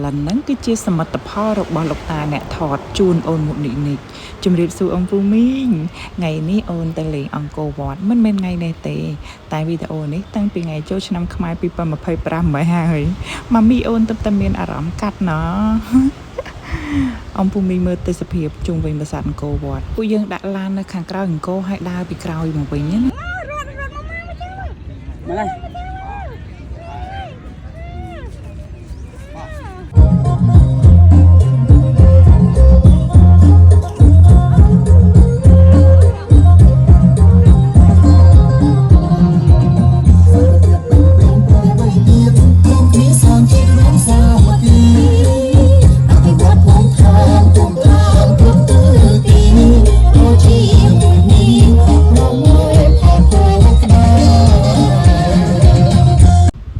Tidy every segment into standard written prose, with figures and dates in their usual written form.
លិនហ្នឹងគឺជាសមិទ្ធផលរបស់លោកតាអ្នកថតជូនអូនមុខនេះជំរាបសួរអង្គពូមីងថ្ងៃនេះអូនទៅលេងអង្គរវត្តមិនមែនថ្ងៃនេះទេតែវីដេអូនេះតាំងពីថ្ងៃចូលឆ្នាំខ្មែរ2025មកហើយម៉ាមីអូនទើបតែមានអារម្មណ៍កាត់ណោះអង្គពូមីងមើលទេសភាពជុំវិញប្រាសាទអង្គរវត្តពួកយើងដាក់ឡាននៅខាងក្រៅអង្គរហើយដើរពីក្រោយមកវិញណាមក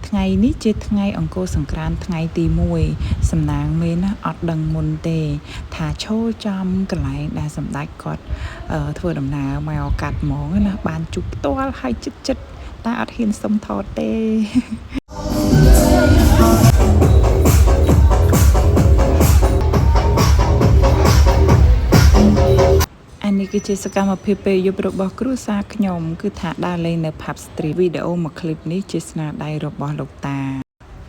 ថ្ងៃនេះជាថ្ងៃអង្គរសង្ក្រាន្តថ្ងៃទី1សំណាងមេណាអត់ដឹងមុនទេថាឈរចំកន្លែងដែលសម្ដេចគាត់ធ្វើដំណើរមកកាត់ហ្មងណាបានជួបផ្ទាល់ហើយចិត្តតែអត់ហ៊ានសុំថតទេនេះគឺជាសកម្មភាពពេលយប់របស់គ្រួសារខ្ញុំគឺថាដើរលេងនៅ Pub Street វីដេអូមួយឃ្លីបនេះជាស្នាដៃរបស់លោកតា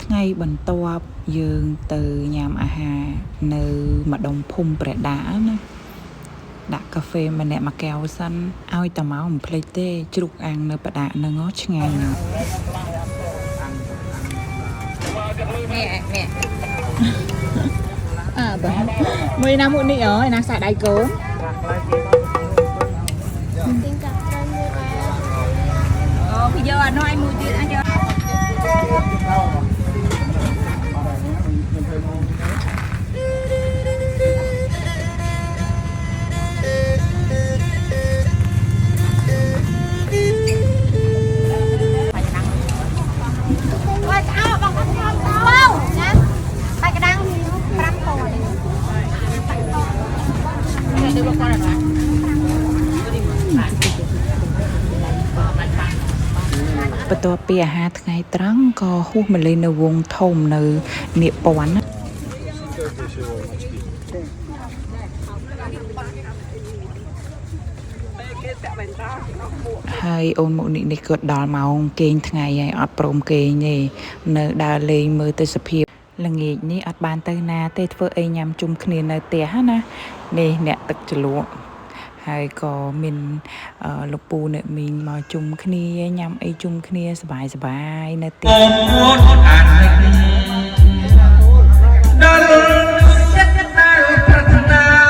ថ្ងៃបន្ទាប់យើងទៅញ៉ាំអាហារនៅម្ដុំភូមិព្រះដាណាដាក់កាហ្វេម្នាក់មួយកែវសិនឲ្យតាមកមិនភ្លេចទេជ្រូកអាំងនៅប្រដាហ្នឹងឆ្ងាញ់ណាស់បាទមួយណាមួយនេះអើយណាសាដៃកូនbây giờ anh nói mua tiền anh choបន្ទាប់ពីអាហារថ្ងៃត្រង់ក៏ហួសមកលេងនៅវង់ធំនៅនាគពាន់ហើយអូនមុខនេះគាត់ដល់ម៉ោងគេងថ្ងៃហើយអត់ព្រមគេងទេនៅដើរលេងមើលទេសភាពល្ងាចនេះអត់បានទៅណាទេធ្វើអីញ៉ាំជុំគ្នានៅផ្ទះណានេះអ្នកទឹកជ្រលក់ហើយក៏មានលោកពូអ្នកមីងមកជុំគ្នាញ៉ាំអីជុំគ្នាសប្បាយនៅទី